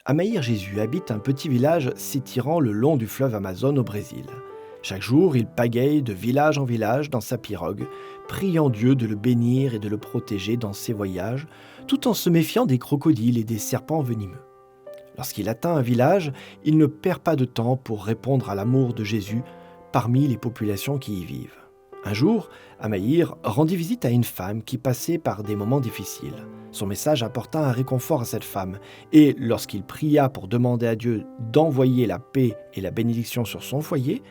Amaïr Jésus habite un petit village s'étirant le long du fleuve Amazone au Brésil. Chaque jour, il pagaille de village en village dans sa pirogue, priant Dieu de le bénir et de le protéger dans ses voyages, tout en se méfiant des crocodiles et des serpents venimeux. Lorsqu'il atteint un village, il ne perd pas de temps pour répondre à l'amour de Jésus parmi les populations qui y vivent. Un jour, Amaïr rendit visite à une femme qui passait par des moments difficiles. Son message apporta un réconfort à cette femme, et lorsqu'il pria pour demander à Dieu d'envoyer la paix et la bénédiction sur son foyer,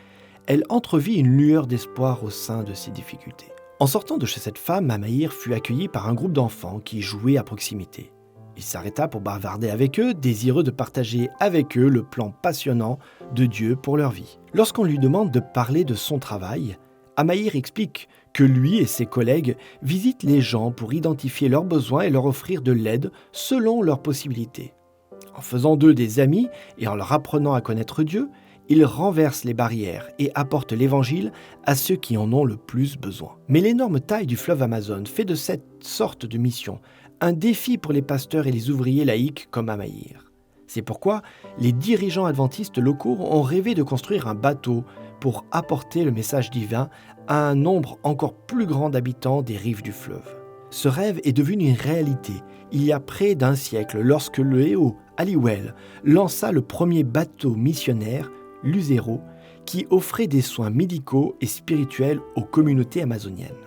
elle entrevit une lueur d'espoir au sein de ses difficultés. En sortant de chez cette femme, Amaïr fut accueilli par un groupe d'enfants qui jouaient à proximité. Il s'arrêta pour bavarder avec eux, désireux de partager avec eux le plan passionnant de Dieu pour leur vie. Lorsqu'on lui demande de parler de son travail, Amaïr explique que lui et ses collègues visitent les gens pour identifier leurs besoins et leur offrir de l'aide selon leurs possibilités. En faisant d'eux des amis et en leur apprenant à connaître Dieu, il renverse les barrières et apporte l'évangile à ceux qui en ont le plus besoin. Mais l'énorme taille du fleuve Amazone fait de cette sorte de mission un défi pour les pasteurs et les ouvriers laïcs comme Amaïr. C'est pourquoi les dirigeants adventistes locaux ont rêvé de construire un bateau pour apporter le message divin à un nombre encore plus grand d'habitants des rives du fleuve. Ce rêve est devenu une réalité il y a près d'un siècle lorsque le héros Halliwell lança le premier bateau missionnaire, l'Uzero, qui offrait des soins médicaux et spirituels aux communautés amazoniennes.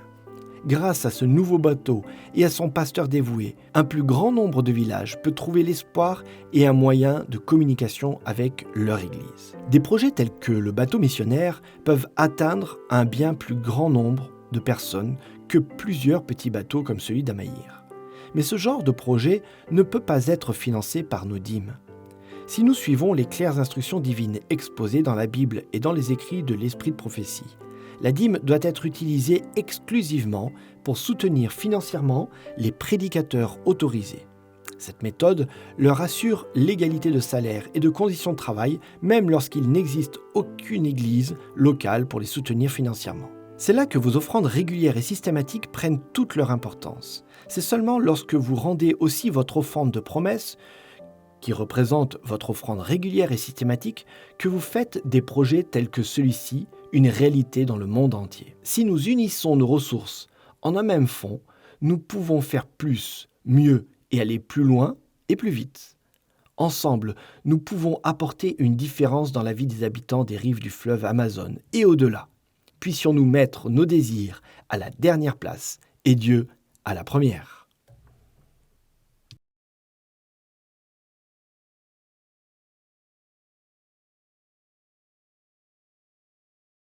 Grâce à ce nouveau bateau et à son pasteur dévoué, un plus grand nombre de villages peut trouver l'espoir et un moyen de communication avec leur Église. Des projets tels que le bateau missionnaire peuvent atteindre un bien plus grand nombre de personnes que plusieurs petits bateaux comme celui d'Amaïr. Mais ce genre de projet ne peut pas être financé par nos dîmes. Si nous suivons les claires instructions divines exposées dans la Bible et dans les écrits de l'Esprit de prophétie, la dîme doit être utilisée exclusivement pour soutenir financièrement les prédicateurs autorisés. Cette méthode leur assure l'égalité de salaire et de conditions de travail, même lorsqu'il n'existe aucune église locale pour les soutenir financièrement. C'est là que vos offrandes régulières et systématiques prennent toute leur importance. C'est seulement lorsque vous rendez aussi votre offrande de promesse, qui représente votre offrande régulière et systématique, que vous faites des projets tels que celui-ci une réalité dans le monde entier. Si nous unissons nos ressources en un même fonds, nous pouvons faire plus, mieux et aller plus loin et plus vite. Ensemble, nous pouvons apporter une différence dans la vie des habitants des rives du fleuve Amazone et au-delà. Puissions-nous mettre nos désirs à la dernière place et Dieu à la première.